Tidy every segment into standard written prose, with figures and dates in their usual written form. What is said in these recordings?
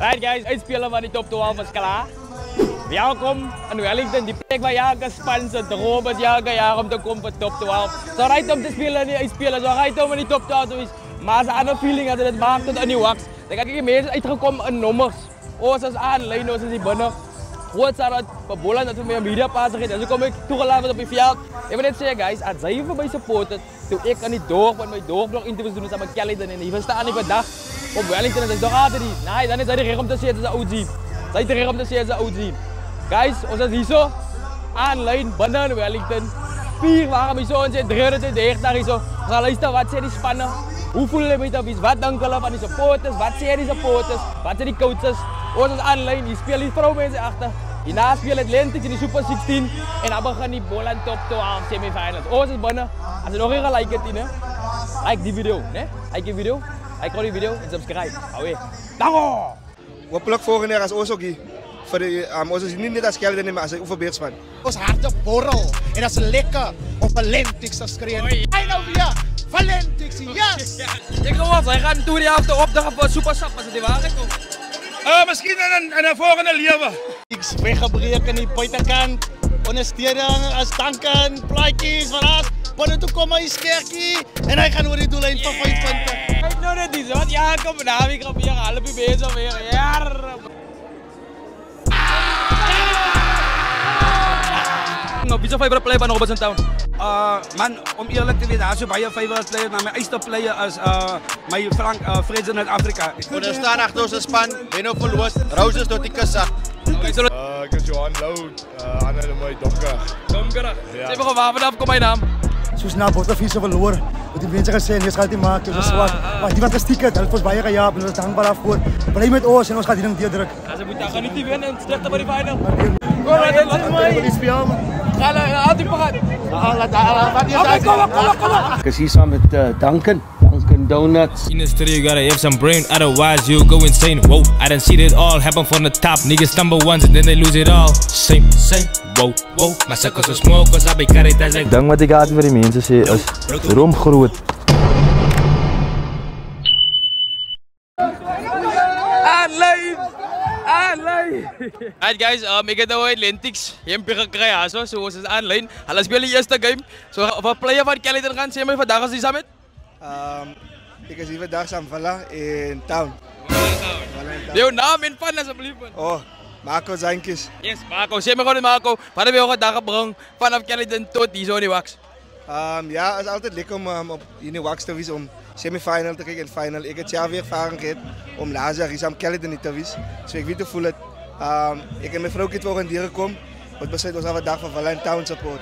Right guys, uitspelen van die top 12 is klaar. Welkom in Wellington, die plek waar elke span se droom is elke jaar om te komen voor top 12. Zo right om te spelen en niet uitspelen, zo right om in die top 12 te wezen. Maar ze hadden een feeling dat het maakt tot in die wax. Dan kijk ik mensen uitgekomen in nummers. Oos is aanlijn, oos is die binnen. Goed zou dat verbollen dat we meer media passen gaan. Dus kom ik toegelaten op het veld. Ik wil net zeggen guys, als zij voor mij supporten, toen ik aan die dorp, met mijn dorpblog interviews doen, met Kelly en die verstaan niet vandaag op Wellington. Dat is toch altijd niet. Nee, dan is hij er om te zeggen dat ze oud zien. Zij er om te zeggen dat ze oud zien. Guys, ons is hier zo, aanlijn, binnen in Wellington. 4 waren we zo en ze 3 daar zo. We gaan luisteren wat zijn die spannen. Hoe voelen jullie met iets? Wat denken jullie van die supporters? Wat zijn die supporters? Wat zijn die coaches? Ons is aanlijn, die spelen die vrouwmensen achter. Hierna spelen het Lentix in de Super 16. En dan beginnen die Boland top 12 semifinals. Ons is binnen. Als je nog een like het, like die video. Nee? Like die video, like die video en subscribe. Hou dango! Hopelijk volgende jaar als Osogi. Ons is niet net als Kelly, maar als een oefenbeersman. Ons harte borrel en dat is lekker om Valentix te schreeuwen. Hij nou weer, Valentix, yes! Ik geloof, hij gaat toen die avond opdagen voor Supersap als het die waarheid komt. Misschien in een volgende leven. Ik weggebreken in die buitenkant. Ondersteuning als tanken, plaatjes, van alles. Wanneer toe kom hij skerkie en hij gaat door die doellijn van 5 punten. Ik nou net niet zo, want ja, kom na, ik ga weer half uur bezig weer. Ja. Wie is je favorite player van Robertson Town? Man, om eerlijk te weten, als je bij je favorite player, maar mijn eerste player is mijn Frank Freds uit Afrika. We staan achter onze span, Benno verloot, Roses tot die kassa. Ik is Johan Loud, Anne de Mooi Donker. Donker? Zeg maar gewoon vanaf, kom mijn naam. Soos na Bottervies verloor, wat die mensen gesê en dis gaan die maak, dis swak. Maar die wat gestiek het, hulle het ons baie gejaag en ons hang baie voor. Bly met ons en ons gaan hierdie deur druk. Ze moeten gaan niet winnen en slechter voor die final. Kom maar, laat my die speel. Ga laat die pagat. Ik is hier samen met Duncan Donuts. In the studio, you gotta have some brain, otherwise you'll go insane. Whoa, I done seen it all happen from the top. Niggas stumble once and then they lose it all. Same. Whoa. My circles are small cause I be carried as Ik denk wat ik altijd met die mensen zeg is Rom groot. Alright guys, ik heb nou Lentix. Hempje gekregen, zoals het aanlijn. Hij speelt de eerste game. Zo, of player van Kelly dan gaan, zeg maar vandaag als die samen? Ik is hier vandaag samen Valla in Town. Jouw naam en fan alsjeblieft. Oh, Marco Zankis. Yes, Marco. Zeg maar gewoon Marco. Wat heb je ook vandaag gebracht vanaf Kelly tot die zo in die wax? Ja, het is altijd lekker om in de wax te wezen, om semifinal te kijken en final. Ik heb het jaar weer ervaring gehad om laatst jaar Isam Kelly niet te wezen. Dus ik weet te voelen. Ik en mijn vrouw het volgende hier gekomen. Het besluit ons vandaag van Valentine support.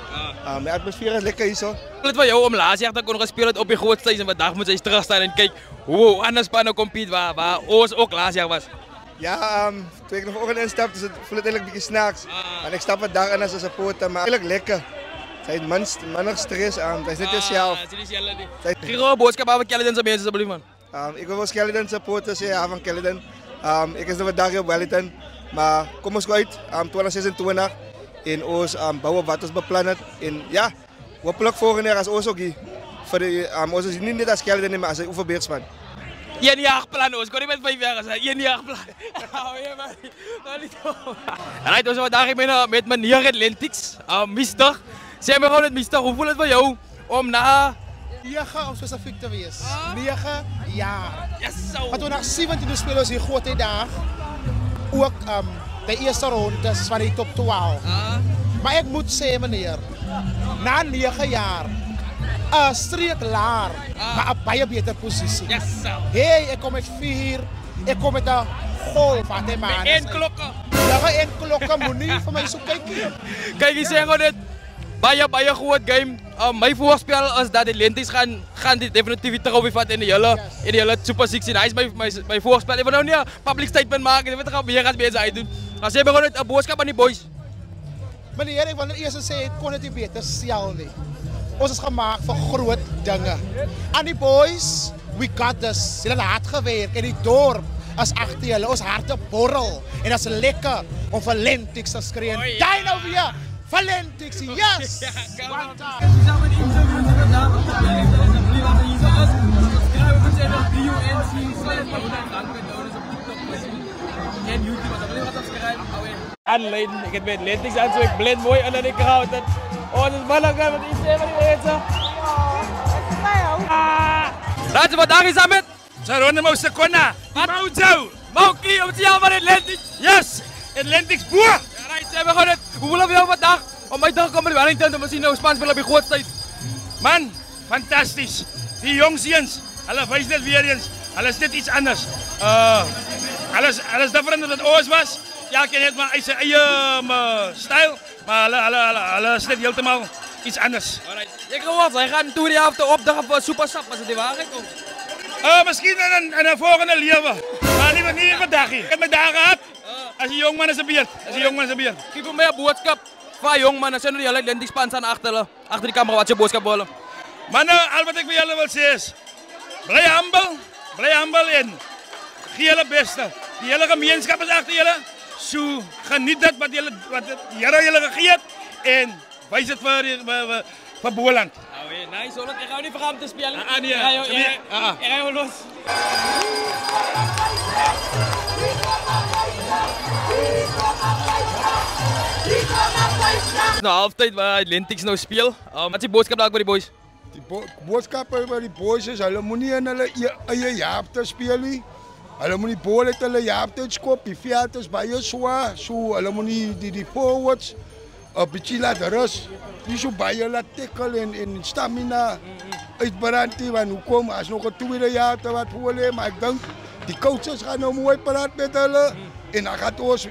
De atmosfeer is lekker hier zo. Het was jou om laatst jaar te kunnen spelen op je grootste en vandaag moet je terugstaan en kijken hoe anders spannen compete waar Oos ook laatst jaar was. Ja, toen ik nog volgende instap, dus het voelt eigenlijk een beetje snaaks. En ik stap vandaag in als een supporter, maar eigenlijk lekker. Het is minder stress aan, het is niet jezelf. Giro, boodschap aan Kelly zijn mensen alsjeblieft man. Ik wil wel Kelly supporter zeggen, van Kelly. Ik is nog vandaag hier op Wellington, maar kom eens uit, 2026 in ons bouwen wat ons beplannen. En ja, hopelijk volgende jaar als Osogi. Ons is niet net als Kelly, maar als een oefenbeersman. 1 jaar plan, Oos. Ik kon niet met 5 jaar zeggen. 1 jaar plan. En hij was vandaag met meneer Lentix, mister. Zeg maar gewoon het mister, hoe voelt het voor jou om na 9 om specifiek te wees. 9 jaar. Yes, zo. Maar toen nog 17 spelers hier grote dag. Ook de eerste ronde van die top 12. Maar ik moet zeggen meneer, na 9 jaar, een streek laar, maar een baie beter positie. Yes, zo. Hey, ik kom met 4, ik kom met een goal van de man. 1 klokken. Ja, 1 klokken moet niet voor mij zo kijken. Kijk, je zegt gewoon dit. Baie goed game. Mijn voorspel is dat de Lentix gaan die definitief terug vatten in de hele Super 16. Hij is mijn voorspel. Ik wil nou niet een public statement maken. Ik weet dat meer gaat bezig uitdoen. Maar ze hebben gewoon een boodschap aan die boys. Meneer, ik wil eerst zeggen, het kon het niet beter zelf niet. Ons is gemaakt voor groot dingen. En die boys, we got this. Ze hebben hard gewerkt in die dorp. Als achter jullie, ons harten borrel. En dat is lekker om voor Lentix te schreeuwen. Daar nou weer! Valentix, yes! en YouTube, wat dan subscribe. Aanleiding, ik het met Lentix aan zo ik blind mooi en dan ik houd het. Oh, dat is belangrijk, want iets even niet weten. Laat ze wat daar is aan met. Sa ronde mo sa kona. Mau Joe. Mau Kie, om te jou van Lentix. Yes, Atlantics boer. Right, ze hebben gewoon het. Hoeveel heb je vandaag? Om mijn dag komen we Wellington om te zien hoe Spans spelen op die grootste tijd. Man, fantastisch. Die jongsiens, hulle wys net weer eens, hulle is net iets anders. Alles different dan wat ons was. Ja, ken het maar sy eie styl, maar hulle is net heeltemal iets anders. Alright. Ik gehoord, hij gaat toe die avond opdagen voor Supersap, als het die waarheid komt. Misschien in een volgende leven, maar niet vandaag hier. Ik heb mijn dagen gehad. Als een jongman is een bier. Geef me meer boodschap van jongmannen, zijn jullie alleen die Spans aan achter die camera wat je boodschap willen. Mannen, al wat ik bij jullie wil zeggen is, blijf humble en gee jullie beste. Die hele gemeenschap is achter jullie. Zo geniet dat wat de Here jullie gegeven en wijs het voor Boland. Nice, hoor. Ik ga niet vergaan om te spelen. Nee. Ik ga jou los. Nou, halftijd waar Lentix nou speel. Wat is die boodschap daar bij die boys? Die boodschap bij die boys is, hulle moet nie in hulle eie jaapte speel nie. Hulle moet die bal uit hulle jaapte skop, die veld is baie swaar, so hulle moet nie die forwards op bietjie laat rus. Nie so baie laat tackle en stamina uitbrand nie, want hoekom as nog 'n tweede jaapte wat voor lê, maar ek dink die coaches gaan nou mooi praat met hulle en dan gaan ons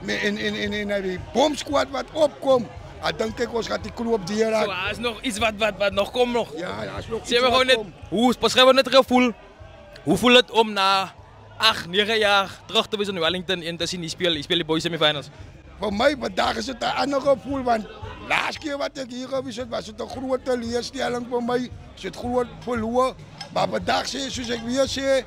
in die bomsquad wat opkom. Ik denk ons gaat die knoop die raak. So, er is nog iets wat nog komt nog. Ja, er is nog iets wat gewoon net, hoe beschrijven we het gevoel? Hoe voelt het om na 8, 9 jaar terug te zijn in Wellington en te zien die speel die boys semifinals? Voor mij vandaag is het een ander gevoel, want laatste keer wat ik hier geweest was het een grote teleurstelling voor mij. Is het groot verloren. Maar vandaag zoals ik weer zei,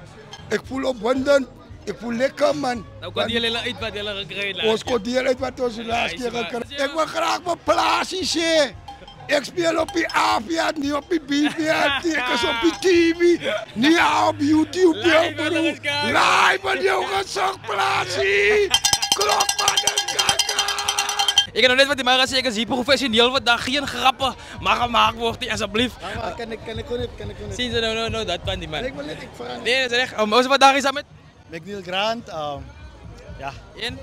ik voel opwindend. Ik voel lekker, man. Nou kon jullie uit wat jullie gekregen hebben. Ons kon deel uit wat ons de laatste keer gekregen hebben. Ik wil graag mijn plaatsje zien. Ik speel op die A-veld, niet op die B-veld. Ik is op die TV, niet op YouTube. Live van jouw gezagplaatsje. Klok van de kaka. Ik heb nog net wat die maar gezegd, ik zie professioneel vandaag geen grappen mag gemaakt worden, alsjeblieft. Kan ik gewoon niet. Zien ze nou dat van die man. Ik wil net, ik vraag. Nee, dat is echt. Wat vandaag is dat met? McNeil Grant, ja. En?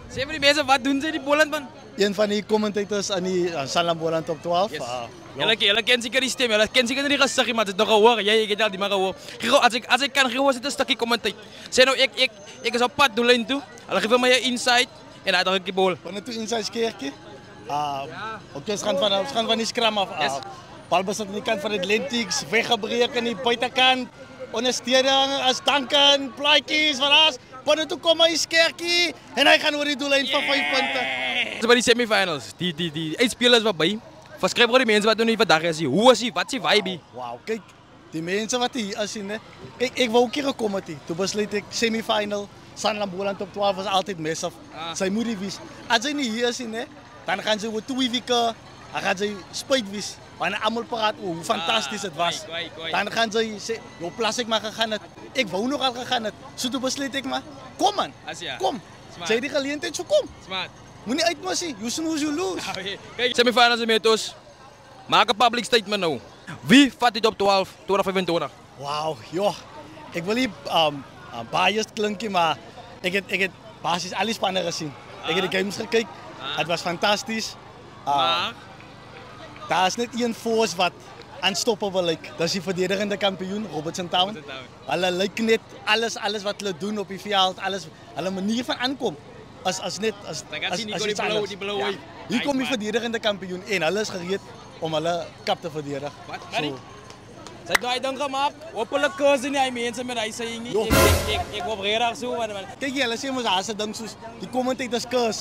Zeg die mensen, wat doen ze die Boland man? Een van die commentators aan die Sanlam Boland top 12. Yes. Jullie kennen zeker die stem, jullie kennen zeker die gezicht, maar het is nog gehoord. Jij hebt al die maar gehoord. Als ik kan gehoord, zit een stukje commentaar. Zeg nou, ik is op pad doelen toe. Hulle geef me je insight en dan ik die bol. Wanneer toe insight keertje? Oké, we gaan van die scrum af. Balbezit aan die kant van het Lentix, weggebreken aan die buitenkant. Ondersteuning als Duncan, plaatjes, van alles. Wanneer toe kom hij skerkie en hij gaat over die doellijn van 5 punten. Bij die semifinals, die spelers wat bij. Verschrijf voor die mensen wat doen hier vandaag is. Hoe is hij? Wat is hij vibe? Wauw, kijk, die mensen wat hier zien. Kijk, ik wou ook hier gekomen. Toen besloot ik semifinal. Sanlam Boland top 12 was altijd massive. Zij moet die wis. Als zij niet hier zien, dan gaan ze over 2 weken. Dan gaan ze spuitwis. Wanneer allemaal praat hoe fantastisch het was. Dan gaan ze zeggen, joh, plas ik maar gegaan het. Ik wou nogal gegaan het. Zo toen besloot ik maar, kom man, kom. Zij die geleentheid, zo kom. Moet niet uitmissen, you snooze, you lose. Kijk, semifinals met ons. Maak een public statement nou. Wie vat dit op 12, 2025? Wauw, joh. Ik wil niet biased klinken, maar ik heb basis alle spannen gezien. Ik heb de games gekeken, het was fantastisch. Maar? Daar is net één force wat unstoppable lijkt. Dat is die verdedigende kampioen, Robertson Town. Hulle lijkt net alles wat ze doen op die veld, alle manier van aankomen. Als net als die blauw. Ja. Hier komt die verdedigende kampioen en hulle is gereed om hulle kap te verdedigen. Wat? Zij hebben dan gemaakt. Hopelijk keuze niet mensen met hij zei niet. Ik word redelijk zo. Kijk, jullie zien maar ze dan soos die commentators keuze.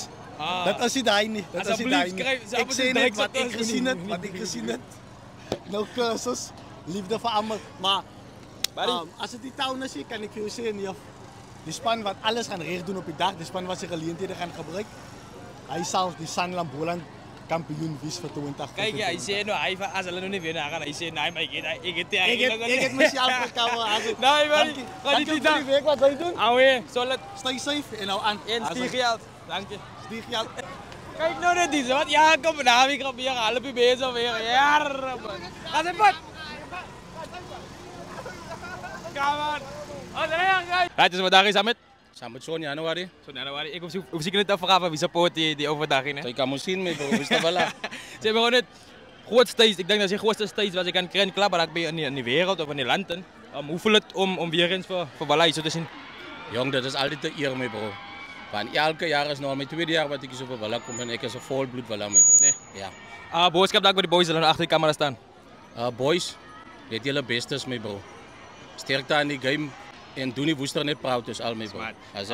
Dat is niet hij niet. Dat is niet hij niet. Ik zei net wat ik gezien heb. Nou cursus, liefde voor allemaal. Maar als het die town is, kan ik je zeggen, die span wat alles gaan recht doen op die dag, die span wat zich geleentheden gaan gebruiken. Hij zal die Sanlam Boland kampioen wees vir 2018. Kijk, ja, hij zei nou, hij als hulle nou nie wen, hij sê nee, maar Ik heb mezelf verkouden. Nee, maar Dank je voor die week wat wij doen. Ouwe, solid. Stay safe en nou aan. En stiegeld. Dank je. Stiegeld. Kijk nou net iets, wat? Ja, kom nou, ik probeer alle bezig weer. Ja, man. Ga ze pak. Come on. Oh, daar guys. Right, dus vandaag is Ahmed. Samen Son Januari. Son Januari. Ik hoef zeker niet te vragen wie support die overdag in. Jy kan mos sien my bro, wist wel. Ze hebben gewoon het grootste stage. Ik denk dat het grootste stage was ik kan krijgen klapper in die wereld of in die landen. Hoe voelt het om weer eens voor Ballai zo te zien? Jong, dat is altijd de eer my bro. Van elke jaar is nou mijn tweede jaar wat ik zo voor Ballai kom en ik is een volbloed Ballai my bro. Nee. Ja. Boodschap dat bij de boys die achter de camera staan. Boys, dit jullie beste is my bro. Sterkte aan die game. En doen die Woester net proud is al my bro.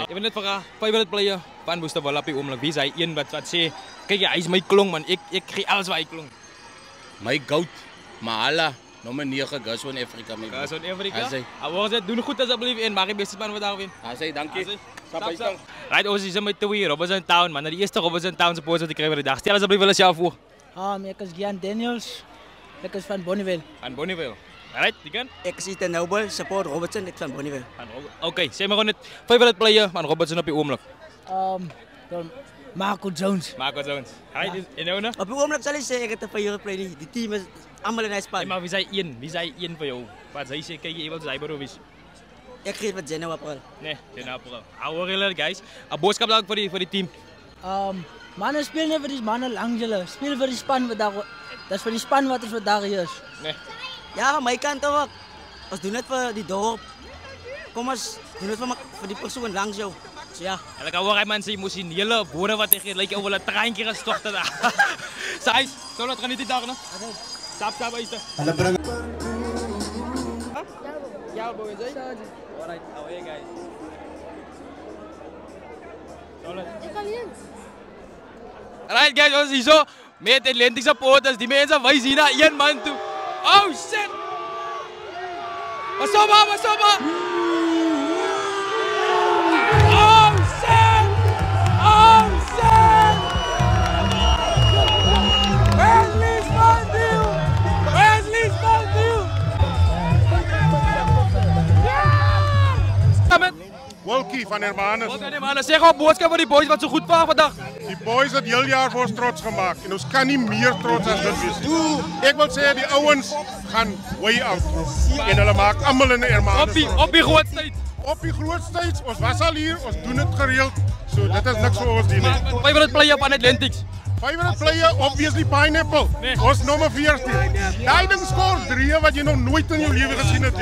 Ik ben net vragen, favorite player van Woester Ballai op die oomlik. Wie is hij een wat sê, kijk ja, hij is mijn klong man, ik krijg alles wat hij klong. My goat, Mahala, nummer 9, Gas van Afrika my bro. Gas van Afrika? Doen goed alsjeblieft in, maak je beste man vandaag in. Asay, dankie. Stap. Right, ons is met twee Robinson Town man, die eerste Robinson Town support wat ik krijg voor de dag. Stel alsjeblieft wel eens jou voor. Ik is Gian Daniels, ik is van Bonneville. Van Bonneville. Right, die kan? Ik is Ethan Noble, support Robertson, ik van Bonneville. Oké, zeg maar gewoon het favorite player van Robertson op je oomlik. Marco Jones. Marco Jones. Right, en nou nog? Op je oomlik zal ik zeggen, ik heb een favorite player. Die team is allemaal in een span. Maar wie zei één? Wie zei één voor jou? Wat zei ze? Kijk je wat zij bro is? Ik geef het Genoa April. Nee, Genoa April. Hoor jullie guys. Een boodschap ook voor die team. Mannen spelen niet voor die mannen Angela. Spelen voor die span wat daar. Dat is voor die span wat er vandaag is. Nee. Ja, maar je kan toch ook. Als doen het voor die dorp. Kom eens, doen het voor die persoon langs jou. Ja. En dan kan hoor mensen moest zien hele woorden wat tegen lijkt over een treintje gestocht daar. Sai, zo dat gaan niet die dag nog. Stap is er. Ja, boy, zeg. Alright, away guys. Alright guys, ons hier zo met Atlantic supporters. Die mensen wij zien naar één man toe. Oh shit! What's up? Oh shit! Oh shit! Wesley Spandiel! Wolkie van Hermanus. Zeg op boodschap voor die boys wat zo goed waren vandaag. Die boys het heel jaar voor ons trots gemaakt. En ons kan niet meer trots als dit wees. Ik wil zeggen, die ouwens gaan way out. En hulle maak allemaal in de Hermanus. Op die groot stage. Op die groot stage. Ons was al hier, ons doen het gereeld. So, dit is niks voor ons die nie. Favorite player van Atlantics. Favorite player, obviously Pineapple. Ons nummer 14. Die ding scoort 3 wat je nog nooit in je leven gezien hebt.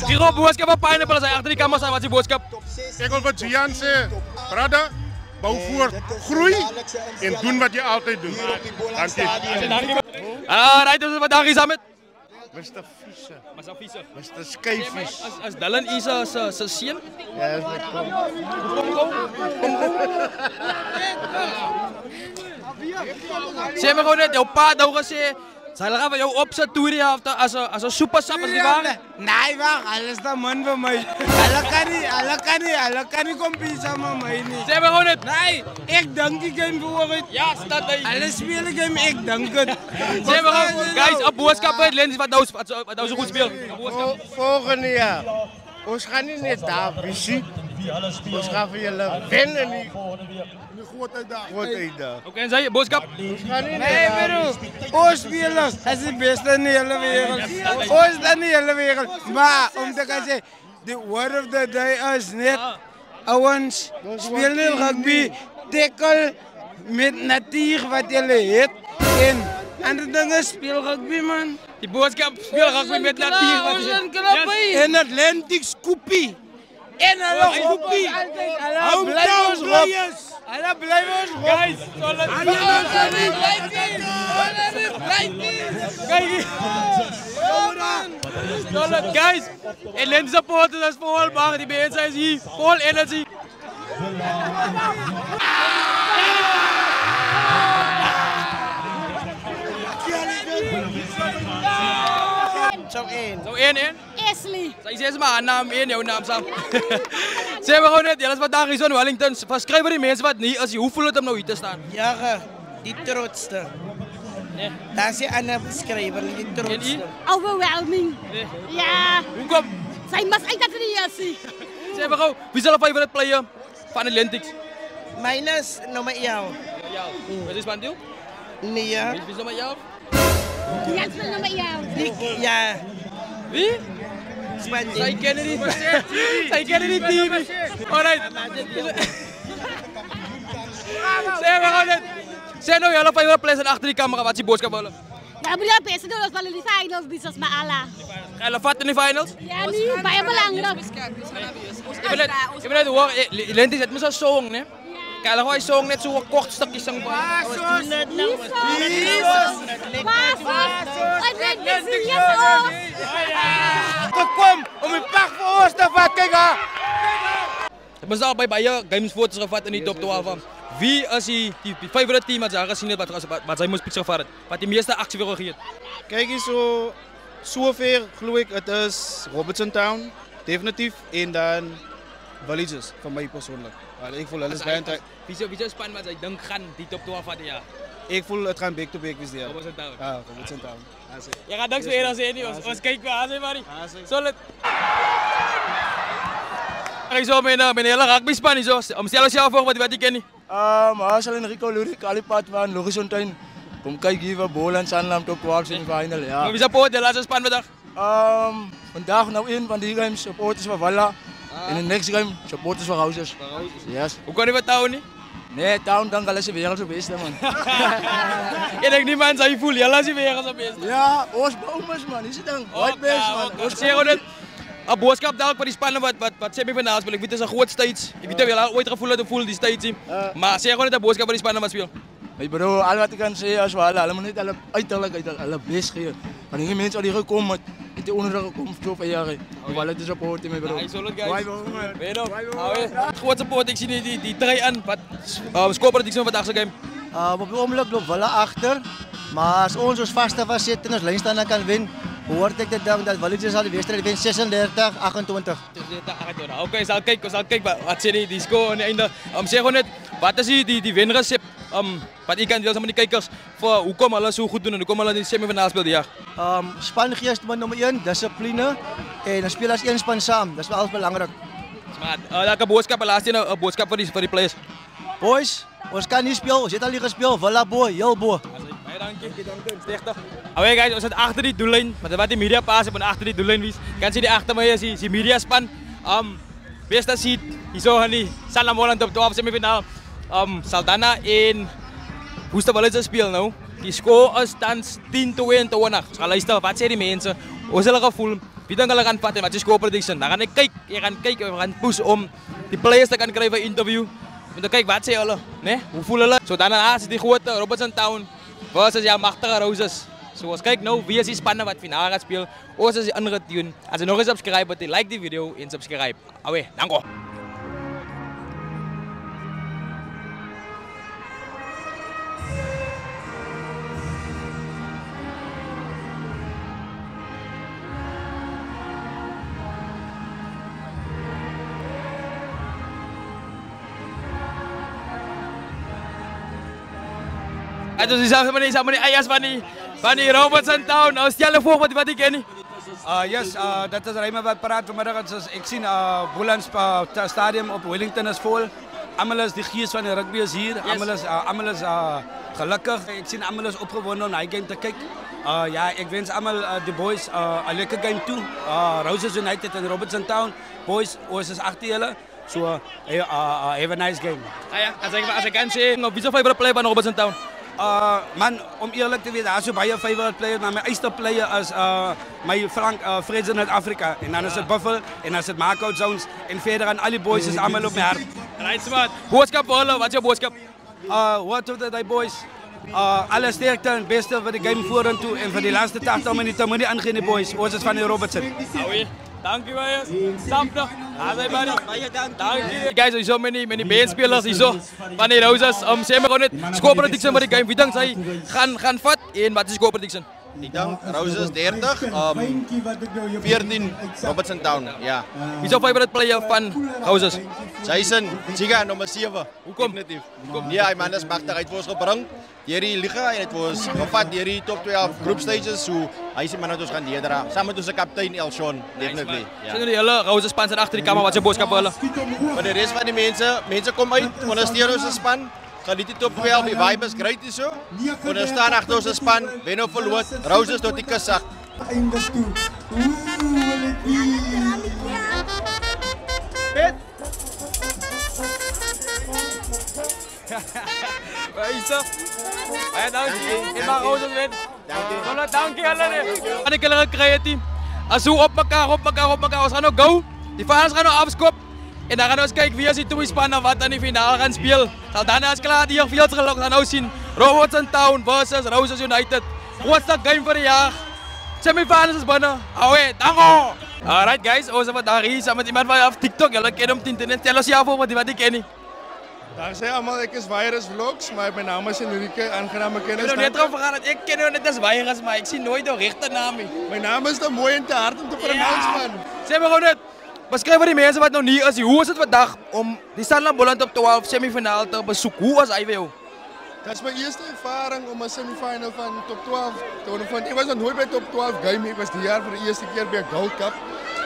Die groot boodschap van Pineapple is achter die camera staan. Wat is die boodschap? Ik wil wat Gian zeggen. Brada, bouw voort, groei en doen wat je altijd doet. Dank je. Right, dus vandaag is Ahmed. Mr. Fischer. Mr. Fischer. Mr. Skyfish. As Dylan is zijn sien? Ja, dat is kom. Zeg maar gewoon net, jouw pa had gezegd, zal hij van jou opzetten toe die als een supersap als die waren? Nee, wacht, alles is man van mij. Alle kan niet competen met mij niet. Zeg maar gewoon net. Nee, ik dank die game voor het. Ja, staat hij. Alle spelen game, ik dank het. Zeg maar gewoon, guys, een boodschap bij het Lens wat nou zo goed speelt. Volgende jaar. Ons gaan niet net daar visie. Ons gaan voor jullie winnen niet. Oké, en zei je boodschap? Nee, bro. Ons spelers, dat is het beste in de hele wereld. Ons dan in de hele wereld. Maar om te gaan zeggen, the word of the day is net. Ons spelen rugby, tackle met natuur wat jullie heet. En andere dingen speel rugby, man. Die boodschap speel rugby met natuur wat je heet. En Atlantic Scoopie. En alle groepie. Hou blijven ons rob. Alle blijven ons rob. Guys, solid. Guys, Atlantic supporters is vol bang. Die mensen is hier vol energie. Zo één. Zo één. Ashley. Zeg maar naam 1, jouw naam Sam. Zeg maar gewoon net, dat is vandaag is in Wellington. Verschrijven die mensen wat niet, als je hoe voelt het om nou hier te staan? Ja, Die trotsste. Nee. Daar is die ander beschrijver, die trotsste. Overwhelming. Nee. Ja. Hoekom? Sy mas uit dat die is. Sê maar gou, wie is hulle favorite player van Athletics? Myne is nummer 11. Wat is van jou? Nee. Wie is nummer 11? Ja, is nummer 11. Ja. Wie? Sy ken dit nie. Sy ken dit nie. Alright. Sê maar gou net. Sê nou julle favorite players agter die kamera, wat is die boodskap vir hulle? Ja, maar die beste doen ons wel in die finals, dis ons maar alla. Hulle vat in die finals? Ja, nee, baie belangrik. Jy weet hoor, Athletics het mos 'n song, né? Kijk, dan ga je song net zo'n kort stukje zingen. Gekom om die pag voor ons te vat, kijk aan. Ik ben zelf bij je gamesfoto's gevat in die top 12. Wie is die favorite team dat ze gezien hebben wat zij moest pitchen? Wat die meeste actie wil geven? Kijk eens zover geloof ik, het is Robertson Town, definitief. En dan Villages, van mij persoonlijk. Ik voel alles bij een Wie is span wat zij denken gaan die top 12 van dit jaar? Ik voel het gaan back-to-back this jaar. Robertson Town. Ja, Robertson Town. Je gaat niks meer dan zeggen, niet? Ons kijken we aan, zeg maar. Solid. Ik zo mijn hele rugby span zo. Stel ons jou voor wat je kent. Marcel Enrico Lurik, Alipat van Logisontuin. Kom kijk hier voor Boland Sanlam top 12 in de final. Ja. Wie support de laatste span vandaag? Vandaag nou een van die games supporters van Valla. En de next game supporters van Houses. Yes. Hoe kan je wat Town niet? Nee, Town dan alles is weer zo beste man. Ik denk niet man, zou je voelen, jelle is weer zo beste. Ja, Oostbomers man, is het dan? White best man. Zeg gewoon het. Een boodschap dadelijk voor die spannen wat semifinale spelen. Ik weet het is een groot stage. Ik weet dat we al ooit gevoeld hebben voelen die stage. Maar zeg gewoon het een boodschap voor die spannen wat spelen. Hey bro, al wat ik kan zeggen is wel, allemaal niet alle uiterlijk alle best geven. Maar die mensen die gekomen het die onderdag gekomen zo van jaren. Wel het is supporten mijn bro. Ja, solid guys. Bye bro man. Weet je nog? Groot support, ik zie die drie aan. Wat scoren die zo vandaag zo game? Op het ogenblik loopt Valla achter. Maar als ons vaste was zitten en ons lijnstander kan winnen, hoort ik dat Villages al de wedstrijd wint 36-28. Oké, zal kijken wat zit die score aan het einde. Zeg gewoon net, wat is die winrecept? Wat ik kan deel met die kijkers voor hoe komen alles zo goed doen en hoe komen alles in de semifinale spelen dit jaar? Spangeest nummer 1, discipline en dan spelen als één span samen. Dat is wel alles belangrijk. Smart. Welke boodschap laatst een boodschap voor die players? Boys, ons kan niet spelen, ons heeft al hier gespeeld. Valla boy, heel boy. Oké guys, we zitten achter die doellijn. Maar wat die media paas hebben achter die doellijn is. Kan je die achter mij is die media span. Beste ziet, hier zo gaan die Sanlam Holland op 12 semifinale. Saldanha en Worcester Villages spelen nou. Die score is dan 10-22. Dus ga luisteren, wat zeggen die mensen? Hoe zullen gevoel? Wie dan gaan vatten? Wat is score prediction? Dan gaan ik kijken, we gaan pushen om die players te gaan krijgen voor interview. En dan kijk wat zeggen hulle, nee? Hoe voelen hulle? So dan is die grote Robertson Town versus ja machtige Roses. Zoals kijk nou, wie is die spannen wat finale gaat spelen? Of is die andere tune? Als je nog eens subscribe, like die video en subscribe. Alweer, dank u. Het is sama die ayas van die Robertson Town. Nou stel je voor wat ik ken. Yes, dat is Rijmen wat praat vanmiddag. Ik zie Boland Stadium op Wellington is vol. Allemaal is de geest van de rugby is hier. Allemaal is gelukkig. Ik zie allemaal is opgewonden om naar die game te kijken. Ja, ik wens allemaal de boys een leuke game toe. Roses United en Robertson Town. Boys, ons is achter jullie. So, have a nice game. Als ik kan zeggen, wie is je favorite player van Robertson Town? Man, om eerlijk te weten, als je bij je favorite player, maar mijn eerste player is mijn Frank Freds in Zuid-Afrika. En dan is het Buffel, en dan is het Markout Zones. En verder aan alle boys is allemaal op mijn hart. Right, smart. Boodschap voor hulle, wat is je boodschap? What to the boys? Alle sterkte en beste voor de game voeren toe. En voor de laatste 80 minuten moet je aangaan, boys. Ons is van de Robertson. Dank je wel. Sample. Dank je. Guys, hier zo met die bandspelers hier zo van die Roses. Zeg maar gewoon net, score prediction voor de game. Wie denkt zij gaan vat en wat is score prediction? Ik denk Roses 30, 14 Robertson Town, ja. Wie is jouw favorite player van Roses? Jason, Giga, nummer 7. Hoekom? Ja, hij man is machtig, hij het voor ons gebracht. Die liga en het was gevat die top 12 group stages, so hy is die man wat ons gaan leerdra. Saam met onze kaptein Elshon, definitely. Ja. Sien die hele Roses span achter die kamer, wat se boodskap vir hulle? Maar de rest van die mense kom uit, ondersteun ons span. Geniet die top 12, die vibe is great hier so. Ondersteun agter ons span, wen of verloor, Roses tot die kus sak. Isa. Baie dankie. En maar Roses wen. Dankie. Dankie hulle net. Kan ek hulle gekry het team. As hoe op mekaar. Ons gaan nou go. Die fans gaan nou afskop. En dan gaan ons kyk wie is die twee spanne wat aan die finale gaan speel. Sal dan as klaar die veel geluk gaan nou sien. Robertson Town versus Roses United. Grootste game vir die jaar. Semifinals is binne. Awe, dango. Alright guys, ons is vandag hier saam met iemand van TikTok. Julle ken hom teen. Stel ons jou voor wat die ken nie. Daar sê almal ek is Virus Vlogs, maar my naam is Enrique, aangename kennis. Ek het net daaroor gegaan dat ek ken jou net as Virus, maar ek sien nooit jou regte naam nie. My naam is te mooi en te hard om te pronounce man. Sê maar gewoon net. Beskryf vir die mense wat nou nie is, hoe is dit vandag om die Sanlam Boland op 12 semifinaal te besoek? Hoe was hy vir jou? Dat is mijn eerste ervaring om een semifinal van top 12 te ondervinden. Ik was nog nooit bij top 12 game, ik was die jaar voor de eerste keer bij Gold Cup.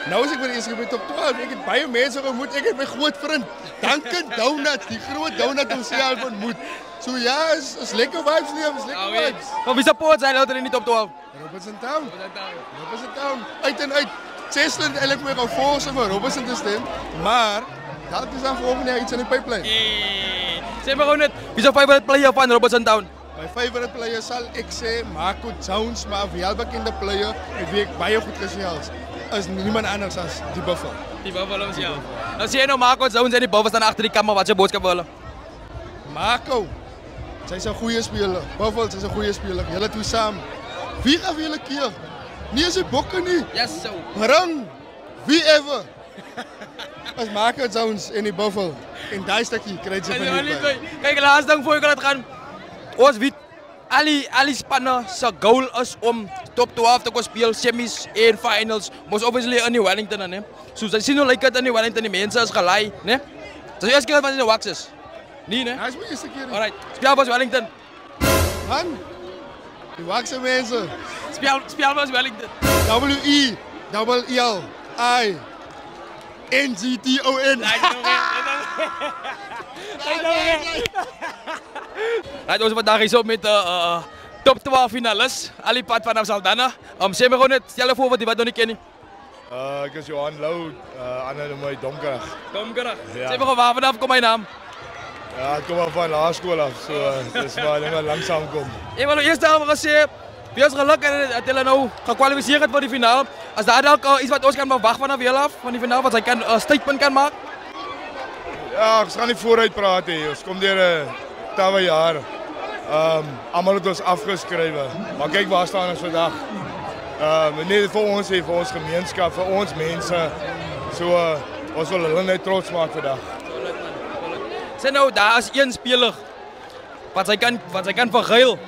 Nou is ik voor de eerste keer bij top 12. Ik heb baie mensen ontmoet, ik heb mijn groot vriend Duncan Donuts, die groot donut onszelf ontmoet. So ja, is lekker vibes nie, is lekker vibes. Maar wie support zijn later in die top 12? Robertson Town, uit en uit. Cesland eigenlijk meer gaan volgen om Robertson te stemmen, maar dat is dan volgende jaar iets in de pipeline. Zeg maar gewoon net, wie is jouw favorite player van Robertson Town? Mijn favorite player zal ik zeggen Marco Jones, maar een heel bekende player met wie ik baie goed gesels. Is niemand anders dan die Buffalo. Die Buffalo is jou. Nou zie je nou Marco Jones en die Buffalo staan achter die kamer, wat is je boodschap willen? Marco, zij is een goede speler. Buffalo is een goede speler. Jullie twee samen. Wie gaat willen keer? Niet eens bokken niet. Yes, zo. Rang, wie ever. Als Marco Jones in die Buffalo. In dat stukje krijg je van hierbij. Kijk, laatst dan voor ik laat gaan. Ons weet, alle spannen zijn goal is om top 12 te gaan spelen, semis en finals. Maar obviously in die Wellington, hè. So ze zien hoe lijkt het in die Wellington, die mensen is gelijk, hè. Dat is de eerste keer dat in de wax is. Niet, hè? Dat is mijn eerste keer. Alright, speel was Wellington. Man, die waxen mensen. Speel was Wellington. W-E-L-I. N-G-T-O-N. Right, ons vandaag is op met de top 12 finales. Ali pad vanaf Saldanha. Sê me gewoon net, stel je voor wat die wat nog niet kennen. Ik is Johan Lou, Anne de Mooi Domkerag. Domkerag? Ja. Sê me gewoon waar vanaf kom mijn naam? Ja, ik kom al van laagskool af, so dis waar ik langzaam kom. Ik wil eerst al gezegd, wie is geluk dat jullie nou gekwalificeerd het voor die finale. Als daar ook iets wat ons kan verwachten vanaf jullie af, van die finale, wat zij kan statement kan maken? Ja, ik ga niet vooruit praten, ons komt hier tawwe jaar. Allemaal het ons afgeschreven. Maar kijk waar staan ons vandaag. Niet voor ons, voor ons gemeenschap, voor ons mensen. So, ons willen hulle net trots maken vandaag. Sê nou, daar is één speler wat sy kan verruil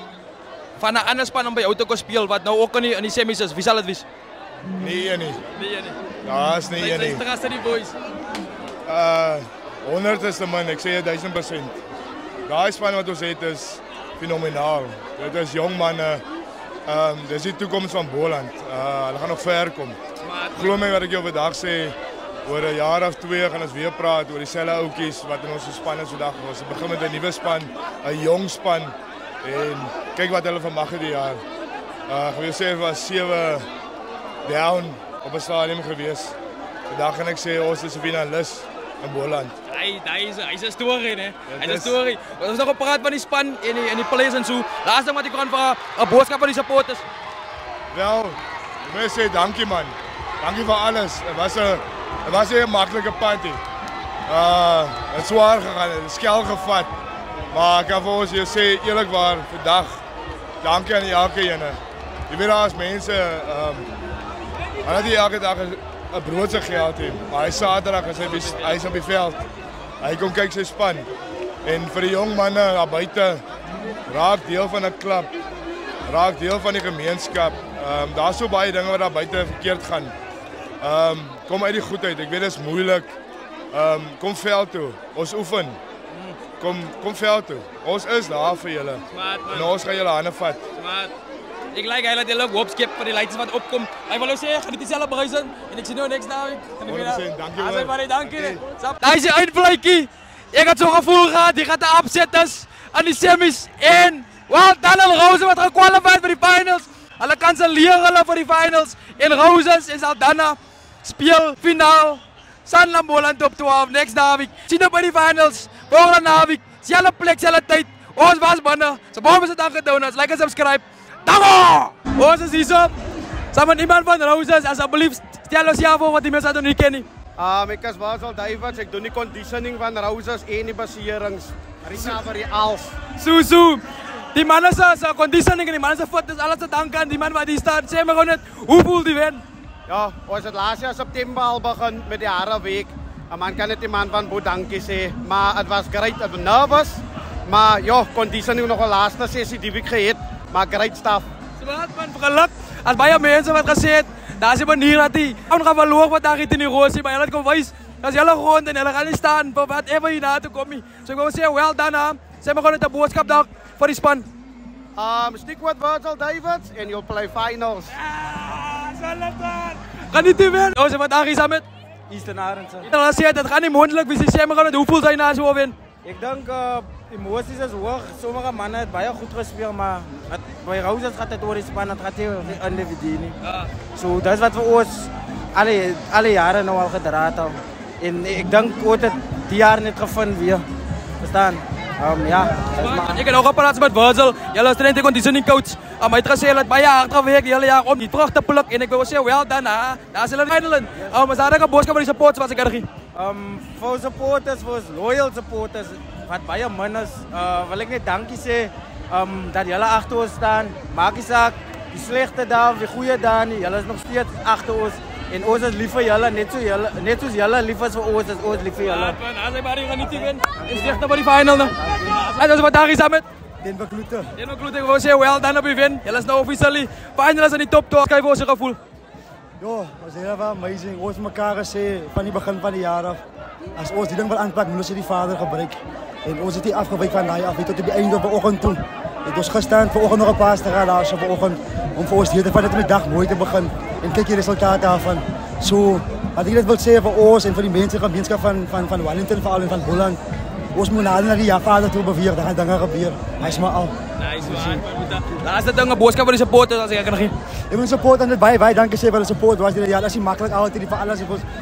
van 'n ander span om by jou te kon speel wat nou ook in die semis is. Wie sal dit wees? Nee, nie. Nee, nie. Ja, is nie een nie. Sy is die boys. 100 is te min, ek sê 1000%. Daai span wat ons het is fenomenaal. Dit is jong manne. Dis die toekoms van Boland. Hulle gaan nog ver kom. Glo my wat ek jou vandag sê, oor 'n jaar of 2 gaan ons weer praat oor dieselfde ouetjies wat in ons span is vandag. Ons begin met 'n nuwe span, 'n jong span en kyk wat hulle vermag het die jaar. Ek wil sê was 7 down op 'n stadium gewees. Vandag gaan ek sê ons is 'n finalis in Boland. Hy's 'n storie, né? Hy's 'n storie. Ons het nog gepraat van die span en die players en so. Laaste ding wat ek kan vra, 'n boodskap aan die supporters. Wel, ek wil sê dankie man. Dankie vir alles. Het was een makkelijke party. Het is zwaar gegaan, het is skel gevat. Maar ik kan voor ons hier zeggen, eerlijk waar, vandaag, dank aan elke ene. Je weet als mensen, hij had elke dag een broodse geld in. Maar hij is zaterdag, hij is op het veld. Hij komt kijken zijn span. En voor de jong mannen naar buiten, raak deel van de club. raak deel van die gemeenskap. Daar's so baie dinge wat daar buite verkeerd gaan. Kom uit die goedheid. Ek weet dit is moeilik. Kom veld toe. Ons oefen. Kom veld toe. Ons is daar vir julle. En ons gaan julle hande vat. Ik lijk eigenlijk heel leuk opskip voor die leiders wat opkomt. Ik wil ook zeggen, ga niet diezelfde bruisen. En ik zie nu niks nou. Dankjewel. Daar is je uitblijkie. Ik had zo'n gevoel gehad, die gaat de opzetters aan die semis in. Well done aan Roses wat gekwalificeerd voor die finals. Alle kansen leren voor die finals. In Roses in Saldanha. Speel finaal. Sanlam Boland top 12. Next naweek. Zien we bij die finals. Volgende naweek. Zelfde plek, zelfde tijd. Ons was mannen. Ze boven ze dan gedaan. Like en subscribe. Dango! Ons is hier zo. Samen met iemand van Roses. Alsjeblieft, stel ons ja voor wat die mensen dat niet kennen. Ik is Basel Davids. Ik doe die conditioning van Roses en die baserings. Recovery als. Zo. Die mannen zijn conditioning en die mannen zijn foto's. Alles te danken aan die man waar die staat. Zeg maar gewoon het. Hoe voelt die win? Ja, ons het laatst jaar September al begin met die Harenweek. En man kan het die man van bedanken zeggen. Maar het was great. Ik was nervous. Maar ja, conditioning nog een laatste sessie die ik gehad. Maar great stuff. Zwaar man, geluk. Als bij mensen wat gezegd, daar is een manier dat die gaan verloren wat daar in die roos. Maar je kan wijs, dat is heel grond en je gaat niet staan voor whatever je na te komen. Dus ik wil zeggen, well done. Zeg maar gewoon het boodschap daar voor die span. Stick with Virgil Davids and you'll play finals. Ga niet te winnen. Oh, ze wat daar is aan met? Eastern Arendse. Dat gaat niet mondelijk. Wie zeg maar gewoon hoeveel zijn na zo win? Ik denk emoties is hoog. Sommige mannen het baie goed gespeeld, maar bij Roses gaat het door die span, het gaat heel individu nie. So dat is wat we ons alle jaren nou al gedraaid hebben. En ik denk ook dat die jaar niet gevonden weer. Verstaan? Ja. Ik heb ook gepraat met Virgil. Jullie strength en conditioning coach. Hij heeft gezegd dat bij jaar gewerkt het hele jaar om die terug te plukken. En ik wil zeggen, wel daarna, daar zijn we eindelijk. Maar zijn er een boodschap voor die supporters wat ik er ging? Voor supporters, voor loyal supporters, wat baie mannen, wil ik niet dankje zeggen dat jullie achter ons staan. Maak je zaak, die slechte dagen, die goede dagen, jullie is nog steeds achter ons. En ons is lief voor jullie, net zoals jullie lief is voor ons, is ons lief voor jullie. Als ik maar hier niet win, is slecht voor die final. En dat is wat daar is aan met. Denver Kloete. Denver Kloete, ik wil zeggen, well done op je win. Jullie is nou officially finals in die top 12. Kijk voor zijn gevoel. Ja, dat is heel amazing. Ons elkaar gezien van die begin van het jaar af. Als ons die ding wil aanpakken, moeten we die vader gebruiken. En ons is die afgewerkt van daar af tot op het einde van de ochtend toe. Het is gestaan vanochtend nog een paas te gaan laatst vanochtend. Om voor ons hier te van de dag mooi te beginnen. En kijk je resultaten daarvan. Zo, wat ik net wil zeggen voor ons en voor die mensen, gemeenschap van Wellington, vooral en van Boland. Ons moet naar die vader toe bevieren, daar gaan dingen gebeuren. Hij is maar al. Nice man. Laatste ding, een boodschap voor de supporters als ik kan geen. Ik ben support aan het wij danken ze voor de support. Was die ja, dat is makkelijk altijd die van alles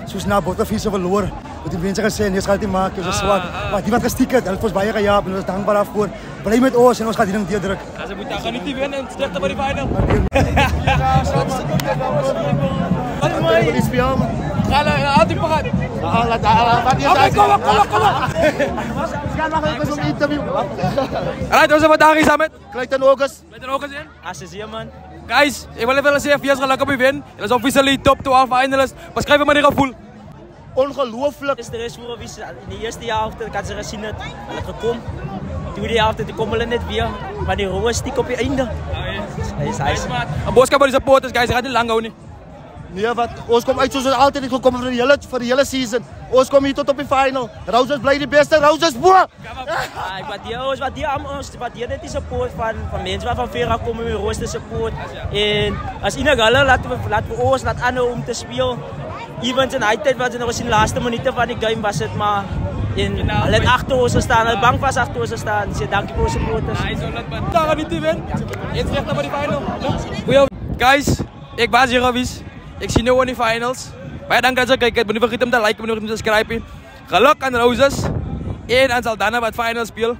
zo snel bottenvissen verloren. Wat die mensen gezien, je gaat die maken, zo zwak. Maar die wat gestikt, dat was bij je gejaagd en we zijn dankbaar afvoer. Blij met ons en ons gaat die ding drukken. Als ze moeten gaan niet die winnen en slechter voor die final. Wat is mooi? Die speel. Ga altijd paraat. Kom maar. Ga nog even zo'n interview. Alright, we zijn vandaag hier samen met Clayton August. Clayton August in? Assissie man. Guys, ik wil even zeggen, vier geluk op je win. Dat is officially top 12 finalist. Wat schrijf je maar die gevoel? Ongelooflijk. Is de rest voor in de eerste jaar kan ze gezien het gekomen. Tweede jaar komen we net weer. Maar die roos stiek op je einde. Hij een boodschap voor de supporters, guys. Ze gaat niet lang houden. Nee, wat? Ons komt uit zoals altijd is gekomen voor de hele season. Ons komt hier tot op de final. Roses blijft de beste. Roses boer! Ik waardeer net die support van mensen waarvan Vera komen met Roos te support. En als inegale laten we ons aan om te spelen. Events in die tijd was het nog eens in de laatste minuten van die game was het maar. En het achter ons staan, het bank was achter ons staan. Dus dank je voor de supporters. Daar gaan niet te winnen. Eens recht naar de final. Guys, ik was hier geweest. Ik zie nu in de finals. Baie dank dat je kijkt. Ik ben niet vergeten om te liken, ik ben niet vergeten om te subscriben. Geluk aan Roses. En aan Saldanha wat finals speel.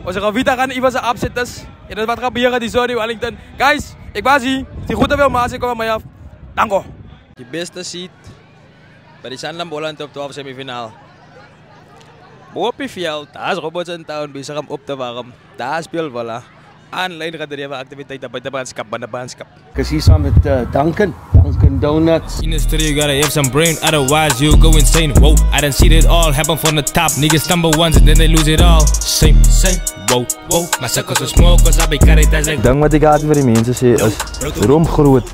Onze Ravita gaan even zijn opzetters. En dat wat gebeuren die sorry Wellington. Guys, ik was hier. Die goed veel maas, ik kom mij af. Dank u. Die beste seat bij de Sanlam Boland top 12 semifinale. Op die veld, daar is Robertson Town bezig om op te warmen. Daar speelt voilà. Online gedreven activiteiten bij de baanskap. Ik is hier samen met Duncan Donuts. In the studio, you gotta have some brain, otherwise you'll go insane. Whoa, I done seen it all happen from the top. Niggas stumble once and then they lose it all. Same, whoa. wow, wow. My circles so small cause I be carried as like Ding wat ek altyd vir die mense sê is droom groot.